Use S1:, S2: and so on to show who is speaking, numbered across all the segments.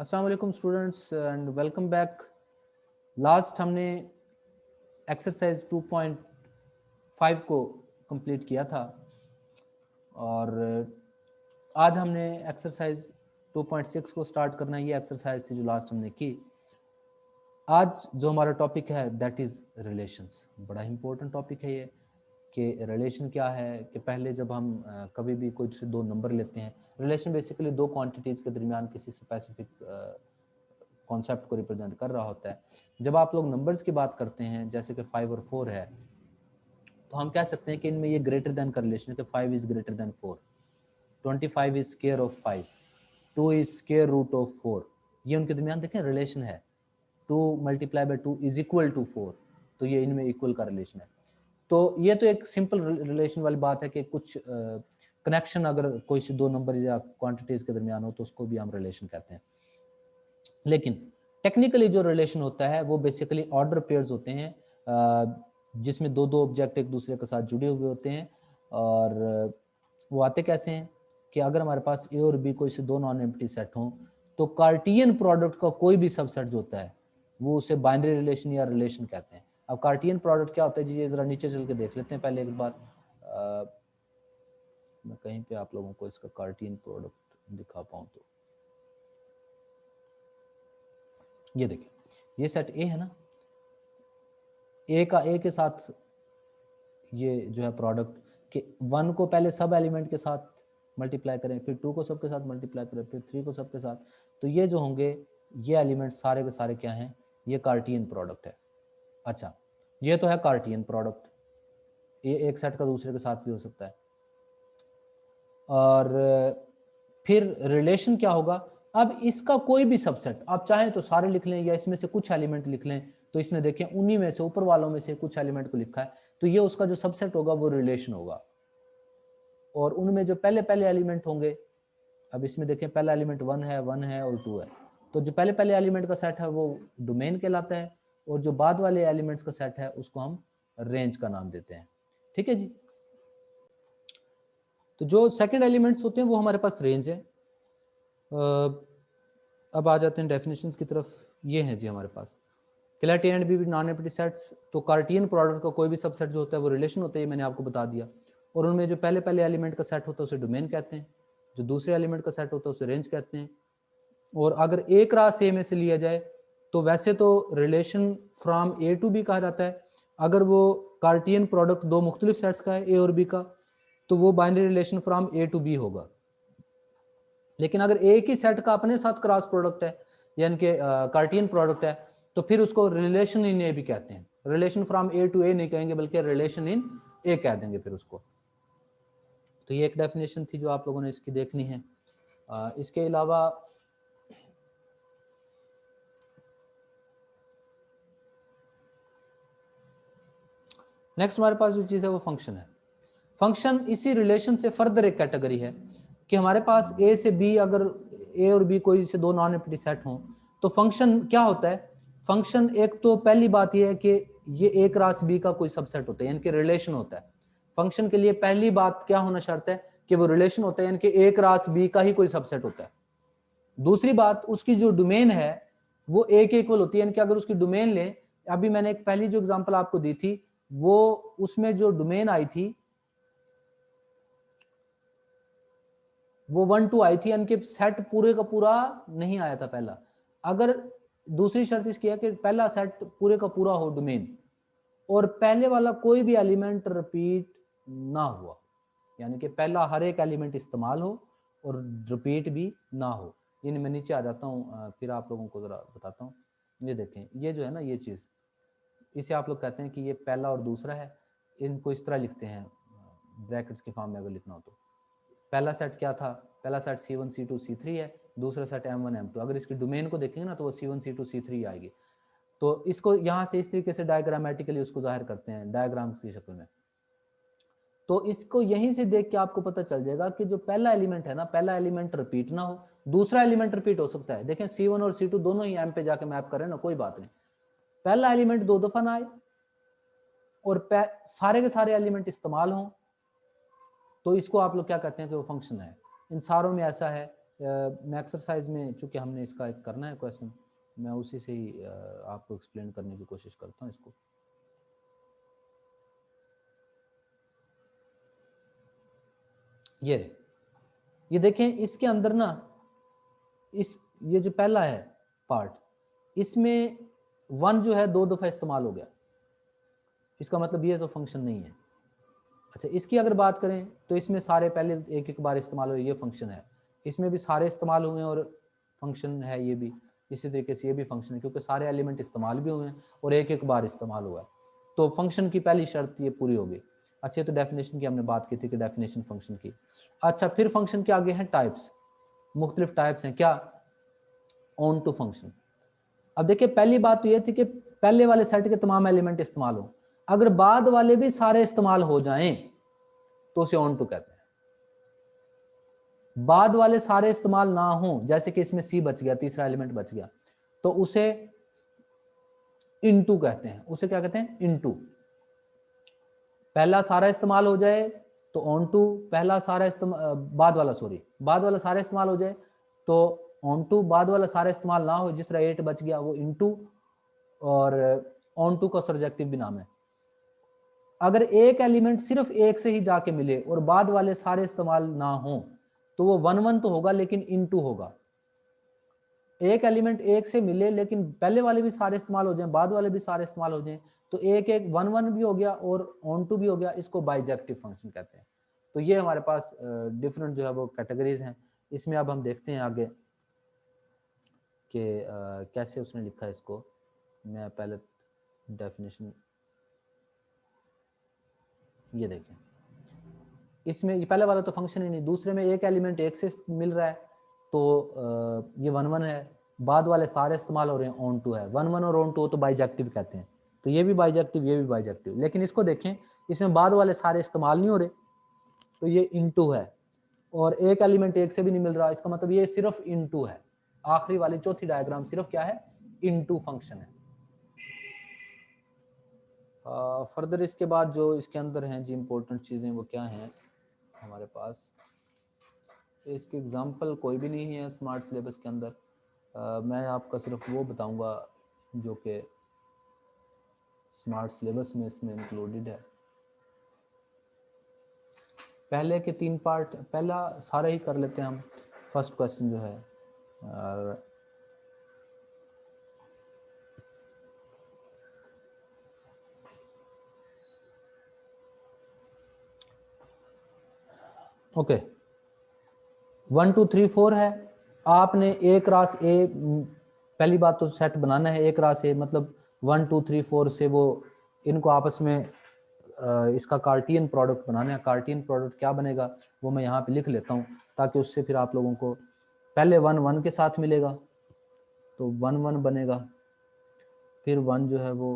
S1: अस्सलाम वालेकुम students and welcome back. Last हमने एक्सरसाइज 2.5 को कंप्लीट किया था और आज हमने एक्सरसाइज 2.6 को स्टार्ट करना है। ये एक्सरसाइज थी जो लास्ट हमने की। आज जो हमारा टॉपिक है दैट इज़ रिलेशंस। बड़ा इंपॉर्टेंट टॉपिक है ये कि रिलेशन क्या है। कि पहले जब हम कभी भी कोई से दो नंबर लेते हैं, रिलेशन बेसिकली दो क्वांटिटीज़ के दरमियान किसी स्पेसिफिक कॉन्सेप्ट को रिप्रेजेंट कर रहा होता है। जब आप लोग नंबर्स की बात करते हैं जैसे कि 5 और 4 है, तो हम कह सकते हैं कि इनमें ये ग्रेटर देन का रिलेशन है कि 5 is greater than 4, 25 is square of 5, 2 is square root of 4। ये उनके दरमियान देखें रिलेशन है। 2 multiply by 2 is equal to 4, तो ये इनमें इक्वल का रिलेशन है। तो ये तो एक सिंपल रिलेशन वाली बात है कि कुछ कनेक्शन अगर कोई से दो नंबर या क्वांटिटीज के दरमियान हो तो उसको भी हम रिलेशन कहते हैं। लेकिन टेक्निकली जो रिलेशन होता है वो बेसिकली ऑर्डर पेयर्स होते हैं, जिसमें दो दो ऑब्जेक्ट एक दूसरे के साथ जुड़े हुए होते हैं। और वो आते कैसे हैं कि अगर हमारे पास ए और बी कोई से दो नॉन एम्प्टी सेट हों तो कार्टियन प्रोडक्ट का कोई भी सबसेट जो होता है वो उसे बाइनरी रिलेशन या रिलेशन कहते हैं। अब कार्टियन प्रोडक्ट क्या होता है जी, ये जरा नीचे चल के देख लेते हैं पहले एक बार। मैं कहीं पे आप लोगों को इसका कार्टियन प्रोडक्ट दिखा पाऊँ तो ये देखिए, ये सेट ए है ना, ए का ए के साथ ये जो है प्रोडक्ट के 1 को पहले सब एलिमेंट के साथ मल्टीप्लाई करें, फिर 2 को सबके साथ मल्टीप्लाई करें, फिर 3 को सबके साथ, तो ये जो होंगे ये एलिमेंट सारे के सारे क्या हैं, ये कार्टियन प्रोडक्ट है। अच्छा, ये तो है कार्टियन प्रोडक्ट, ये एक सेट का दूसरे के साथ भी हो सकता है। और फिर रिलेशन क्या होगा, अब इसका कोई भी सबसेट आप चाहें तो सारे लिख लें या इसमें से कुछ एलिमेंट लिख लें। तो इसने देखें उन्हीं में से ऊपर वालों में से कुछ एलिमेंट को लिखा है, तो ये उसका जो सबसेट होगा वो रिलेशन होगा। और उनमें जो पहले पहले एलिमेंट होंगे, अब इसमें देखें पहला एलिमेंट 1 है और 2 है, तो जो पहले पहले एलिमेंट का सेट है वो डोमेन कहलाता है, और जो बाद वाले एलिमेंट्स का सेट है उसको हम रेंज का नाम देते हैं। ठीक है जी। तो जो सेकंड एलिमेंट्स होते हैं वो हमारे पास रेंज है। अब आ जाते हैं डेफिनेशंस की तरफ। ये हैं जी हमारे पास क्लैट A and B non empty sets. तो कार्टियन प्रोडक्ट का कोई भी सबसेट जो होता है वो रिलेशन होता है, ये मैंने आपको बता दिया। और उनमें जो पहले पहले एलिमेंट का सेट होता है उसे डोमेन कहते हैं, जो दूसरे एलिमेंट का सेट होता है उसे रेंज कहते हैं। और अगर ए क्रॉस ए में से लिया जाए तो वैसे तो relation from A to B कहा जाता है। अगर वो कार्टियन प्रोडक्ट दो मुख्तलिफ सेट्स का है ए और बी का, तो वो binary relation from A to B होगा। लेकिन अगर एक ही सेट का अपने साथ क्रॉस प्रोडक्ट है यानी कि कार्टियन प्रोडक्ट है, तो फिर उसको रिलेशन इन ए भी कहते हैं। रिलेशन फ्रॉम ए टू ए नहीं कहेंगे बल्कि रिलेशन इन ए कह देंगे फिर उसको। तो ये एक डेफिनेशन थी जो आप लोगों ने इसकी देखनी है। इसके अलावा नेक्स्ट हमारे पास जो चीज़ है वो फंक्शन है। फंक्शन इसी रिलेशन से फर्दर एक कैटेगरी है कि हमारे पास ए से बी, अगर ए और बी कोई से दो नॉन एम्प्टी सेट हों तो फंक्शन क्या होता है। फंक्शन एक तो पहली बात यह है कि ये ए क्रॉस बी का कोई सबसेट होता है यानी कि रिलेशन होता है। फंक्शन के लिए पहली बात क्या होना शर्त है कि वो रिलेशन होता है यानी कि ए क्रॉस बी का ही कोई सबसेट होता है। दूसरी बात, उसकी जो डोमेन है वो ए के इक्वल होती है, यानी कि अगर उसकी डोमेन लें, अभी मैंने एक पहली जो एग्जांपल आपको दी थी वो उसमें जो डोमेन आई थी वो 1 2 आई थी, यानी कि सेट पूरे का पूरा नहीं आया था पहला। अगर दूसरी शर्त इसकी है कि पहला सेट पूरे का पूरा हो डोमेन और पहले वाला कोई भी एलिमेंट रिपीट ना हुआ, यानी कि पहला हर एक एलिमेंट इस्तेमाल हो और रिपीट भी ना हो। ये मैं नीचे आ जाता हूँ, फिर आप लोगों को जरा बताता हूँ। ये देखें, ये जो है ना ये चीज़, इसे आप लोग कहते हैं कि ये पहला और दूसरा है। इनको इस तरह लिखते हैं ब्रैकेट्स के फॉर्म में अगर लिखना हो तो। पहला सेट क्या था, पहला सेट C1 C2 C3 है, दूसरा सेट M1 M2। अगर इसकी डोमेन को देखेंगे ना तो वो C1 C2 C3 आएगी। तो इसको यहाँ से इस तरीके से डायग्रामेटिकली उसको जाहिर करते हैं डायग्राम की शक्ल में। तो इसको यहीं से देख के आपको पता चल जाएगा कि जो पहला एलिमेंट है ना, पहला एलिमेंट रिपीट ना हो, दूसरा एलिमेंट रिपीट हो सकता है। देखें C1 और C2 दोनों ही M पे जाके मैप करें ना, कोई बात नहीं, पहला एलिमेंट दो दफा ना आए और सारे के सारे एलिमेंट इस्तेमाल हों, तो इसको आप लोग क्या कहते हैं कि वो फंक्शन है। इन सारों में ऐसा है, मैं एक्सरसाइज में चूंकि हमने इसका एक करना है क्वेश्चन, मैं उसी से ही आपको एक्सप्लेन करने की कोशिश करता हूँ इसको। ये देखें इसके अंदर ना, ये जो पहला है पार्ट, इसमें 1 जो है 2 दफा इस्तेमाल हो गया, इसका मतलब ये तो फंक्शन नहीं है। अच्छा, इसकी अगर बात करें तो इसमें सारे पहले एक एक बार इस्तेमाल हुए, ये फंक्शन है। इसमें भी सारे इस्तेमाल हुए और फंक्शन है ये भी। इसी तरीके से ये भी फंक्शन है, क्योंकि सारे एलिमेंट इस्तेमाल भी हुए हैं और एक एक बार इस्तेमाल हुआ है, तो फंक्शन की पहली शर्त ये पूरी होगी। अच्छा, तो डेफिनेशन की हमने बात की थी कि डेफिनेशन फंक्शन की। अच्छा, फिर फंक्शन के आगे हैं टाइप्स, मुख्तलिफ टाइप्स हैं क्या, ऑन टू फंक्शन। अब देखिए पहली बात तो ये थी कि पहले वाले सेट के तमाम एलिमेंट इस्तेमाल हो, अगर बाद वाले भी सारे इस्तेमाल हो जाएं तो उसे ऑन टू कहते हैं। बाद वाले सारे इस्तेमाल ना हो, जैसे कि इसमें सी बच गया, तीसरा एलिमेंट बच गया, तो उसे इनटू कहते हैं। उसे क्या कहते हैं, इनटू। पहला सारा इस्तेमाल हो जाए तो ऑन टू, पहला सारा इस्तेमाल बाद वाला सारा इस्तेमाल हो जाए तो ऑन टू, बाद वाला सारा इस्तेमाल ना हो, जिस तरह 8 बच गया वो इनटू, और ऑन टू का सब्जेक्टिव भी नाम है। अगर एक एलिमेंट सिर्फ एक से ही जाके मिले और बाद वाले सारे इस्तेमाल ना हो तो वो 1 1 तो होगा लेकिन इनटू होगा। एक एलिमेंट एक से मिले लेकिन पहले वाले भी सारे इस्तेमाल हो जाएं, बाद वाले भी सारे इस्तेमाल हो जाएं, तो एक एक 1 1 भी हो गया और ऑन टू भी हो गया, इसको बाइजेक्टिव फंक्शन कहते हैं। तो ये हमारे पास डिफरेंट जो है वो कैटेगरीज हैं। इसमें अब हम देखते हैं आगे कि कैसे उसने लिखा है इसको। मैं पहले डेफिनेशन, ये देखें, इसमें ये पहले वाला तो फंक्शन ही नहीं, दूसरे में एक एलिमेंट एक से मिल रहा है तो ये 1 1 है, बाद वाले सारे इस्तेमाल हो रहे हैं, ऑन टू है। 1 1 और ऑन टू तो बाइजेक्टिव कहते हैं, तो ये भी बाइजेक्टिव, ये भी बाइजेक्टिव। लेकिन इसको देखें, इसमें बाद वाले सारे इस्तेमाल नहीं हो रहे तो ये इनटू है, और एक एलिमेंट एक से भी नहीं मिल रहा, इसका मतलब ये सिर्फ इनटू है। आखिरी वाली चौथी डायग्राम सिर्फ क्या है, इनटू फंक्शन है। फर्दर इसके बाद जो इसके अंदर हैं जी इंपॉर्टेंट चीज़ें वो क्या हैं हमारे पास, इसके एग्जांपल कोई भी नहीं है स्मार्ट सिलेबस के अंदर। मैं आपका सिर्फ वो बताऊंगा जो कि स्मार्ट सिलेबस में इसमें इंक्लूडेड है। पहले के 3 पार्ट, पहला सारे ही कर लेते हैं हम। फर्स्ट क्वेश्चन जो है ओके, 1 2 3 4 है। आपने ए क्रॉस ए, पहली बात तो सेट बनाना है ए क्रॉस ए, मतलब 1 2 3 4 से वो इनको आपस में इसका कार्टियन प्रोडक्ट बनाना है। कार्टियन प्रोडक्ट क्या बनेगा वो मैं यहाँ पे लिख लेता हूँ, ताकि उससे फिर आप लोगों को पहले 1 1 के साथ मिलेगा तो 1 1 बनेगा, फिर 1 जो है वो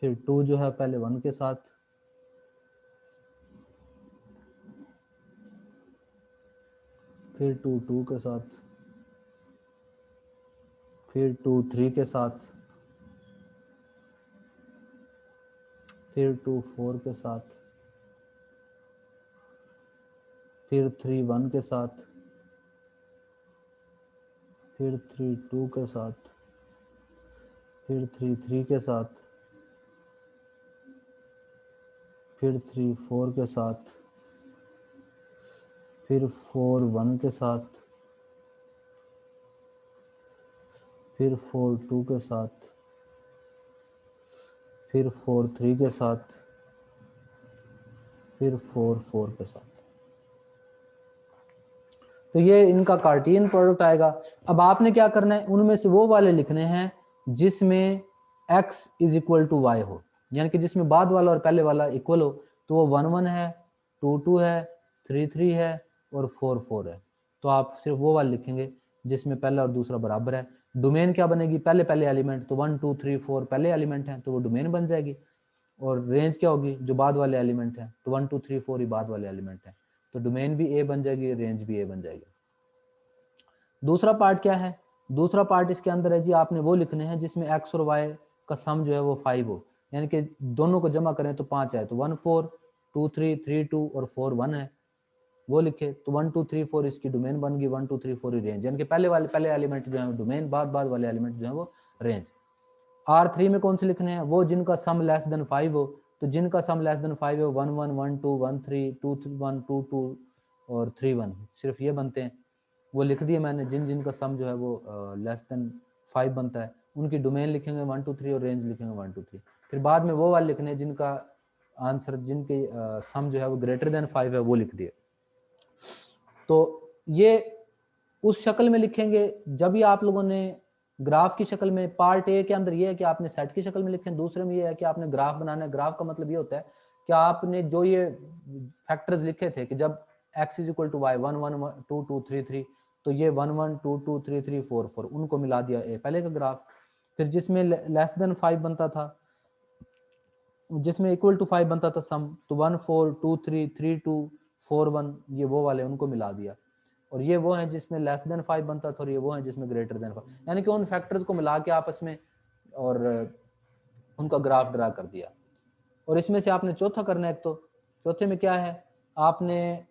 S1: फिर 2 जो है पहले 1 के साथ, फिर 2 2 के साथ, फिर 2 3 के साथ, फिर 2 4 के साथ, फिर 3 1 के साथ, फिर 3 2 के साथ, फिर 3 3 के साथ, फिर 3 4 के साथ, फिर 4 1 के साथ, फिर 4 2 के साथ, फिर 4 3 के साथ, फिर 4 4 के साथ। तो ये इनका कार्टियन प्रोडक्ट आएगा। अब आपने क्या करना है, उनमें से वो वाले लिखने हैं जिसमें x is equal to Y हो, यानी कि जिसमें बाद वाला और पहले वाला इक्वल हो। तो वो 1 1 है, 2 2 है, 3 3 है और 4 4 है। तो आप सिर्फ वो वाले लिखेंगे जिसमें पहला और दूसरा बराबर है। डोमेन क्या बनेगी, पहले पहले एलिमेंट, तो 1 2 3 4 पहले एलिमेंट हैं तो वो डोमेन बन जाएगी। और रेंज क्या होगी, जो बाद वाले एलिमेंट हैं, तो 1 2 3 4 ही बाद वाले एलिमेंट हैं। तो डोमेन भी ए बन जाएगी, रेंज भी ए बन जाएगी। दूसरा पार्ट क्या है, दूसरा पार्ट इसके अंदर है जी, आपने वो लिखने हैं जिसमें एक्स और वाई का सम जो है वो 5 हो, यानी कि दोनों को जमा करें तो 5 आए, तो 1 4 2 3 3 2 और 4 1 है, वो लिखे। तो 1 2 3 4 इसकी डोमेन बन गई, 1 2 3 4 रेंज, यानी कि पहले एलिमेंट जो है डोमेन, बाद वाले एलिमेंट जो है वो रेंज। R3 में कौन से लिखने हैं, वो जिनका सम लेस देन 5 हो, तो जिनका सम लेस देन 5 हो 1 1 1 2 1 3 2 1 2 2 और 3 1, सिर्फ ये बनते हैं, वो लिख दिए मैंने। जिनका सम जो है वो लेस देन 5 बनता है उनकी डोमेन लिखेंगे 1 2 3 और रेंज लिखेंगे 1 2 3। फिर बाद में वो वाले लिखने हैं जिनका आंसर, जिनके सम जो है वो ग्रेटर देन 5 है, वो लिख दिए। तो ये उस शक्ल में लिखेंगे। जब ये आप लोगों ने ग्राफ की शक्ल में, पार्ट ए के अंदर ये है कि आपने सेट की शक्ल में लिखें, दूसरे में ये है कि आपने ग्राफ बनाना है। ग्राफ का मतलब ये होता है कि आपने जो ये फैक्टर्स लिखे थे कि जब x is equal to Y 1 1 2 2 3 3, तो ये 1 1 2 2 3 3 4 4 उनको मिला दिया ए, पहले का ग्राफ। फिर जिसमें लेस देन 5 बनता था, जिसमें इक्वल टू 5 बनता था सम, तो 1 4 2 3 3 2 4 1, ये वो वाले उनको मिला दिया। और ये वो है जिसमें लेस देन 5 बनता था, और ये वो है जिसमें ग्रेटर देन 5, यानी कि उन फैक्टर्स को मिला के आपस में और उनका ग्राफ ड्रा कर दिया। और इसमें से आपने चौथा करना है। एक तो चौथे में क्या है, आपने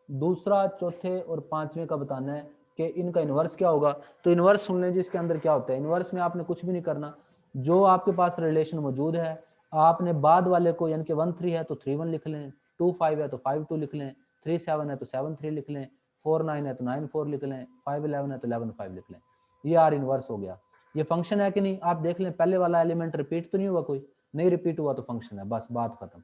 S1: दूसरा, चौथे और पांचवें का बताना है कि इनका इन्वर्स क्या होगा। तो इन्वर्स सुन लें जिसके अंदर क्या होता है। इन्वर्स में आपने कुछ भी नहीं करना, जो आपके पास रिलेशन मौजूद है आपने बाद वाले को, यानी कि 1 3 है तो 3 1 लिख लें, 2 5 है तो 5 2 लिख लें, 3 7 है तो 7 3 लिख लें, 4 9 है तो 9 4 लिख लें, 5 11 है तो 11 5 लिख लें। ये आर इन्वर्स हो गया। ये फंक्शन है कि नहीं, आप देख लें पहले वाला एलिमेंट रिपीट तो नहीं हुआ, कोई नहीं रिपीट हुआ तो फंक्शन है, बस बात खत्म।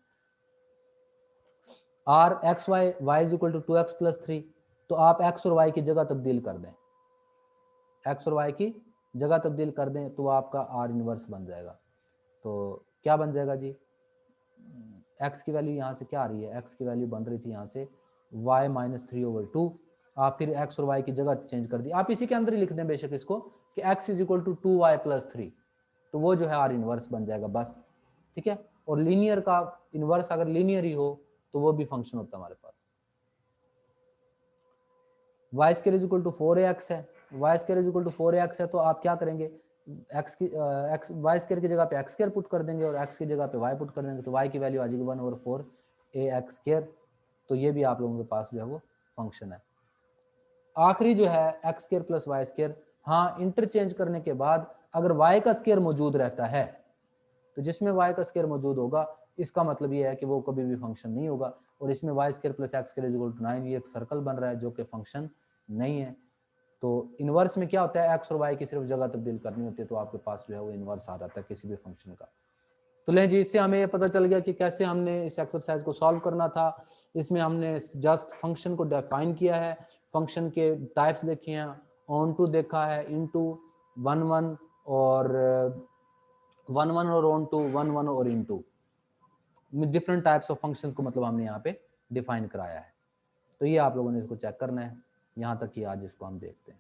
S1: R X Y, Y is equal to 2x plus 3, तो आप x और y की जगह तब्दील कर दें, x और y की जगह तब्दील कर दें तो आपका आर इनवर्स बन जाएगा। तो क्या बन जाएगा जी, x की वैल्यू यहाँ से क्या आ रही है, x की वैल्यू बन रही थी यहाँ से y माइनस 3/2, आप फिर x और y की जगह चेंज कर दी, आप इसी के अंदर ही लिख दें बेशक इसको कि x is equal to 2y plus 3, तो वो जो है आर इनवर्स बन जाएगा बस, ठीक है। और लीनियर का इनवर्स अगर लीनियर ही हो तो वो भी फंक्शन होता है हमारे पास। Y square is equal to 4ax है, y square is equal to 4ax है, तो आप क्या करेंगे, x की x वाई स्क्वायर की जगह पे x स्क्वायर पुट कर देंगे और x की जगह पे y पुट कर देंगे, तो y की वैल्यू आ जाएगी 1/4ax स्क्वायर। तो ये भी आप लोगों के पास जो है वो फंक्शन है। आखिरी जो है x square plus y square, हाँ इंटरचेंज करने के बाद अगर y का स्क्वायर मौजूद रहता है, तो जिसमें y का स्क्वायर मौजूद होगा इसका मतलब ये है कि वो कभी भी फंक्शन नहीं होगा। और इसमें y square plus x square is equal to 9, ये एक सर्कल बन रहा है जो कि फंक्शन नहीं है। तो इनवर्स में क्या होता है, एक्स और वाई की सिर्फ जगह तब्दील करनी होती है, तो आपके पास जो है वो इनवर्स आ जाता है किसी भी फंक्शन का। तो लें जी, इससे हमें ये पता चल गया कि कैसे हमने इस एक्सरसाइज को सॉल्व करना था। इसमें हमने जस्ट फंक्शन को डिफाइन किया है, फंक्शन के टाइप्स देखे हैं, ऑन टू देखा है, इनटू, 1 1 और 1 1 और ऑन टू, 1 1 और into, different types of functions को मतलब हमने यहाँ पे डिफाइन कराया है। तो ये आप लोगों ने इसको चेक करना है, यहाँ तक कि आज इसको हम देखते हैं।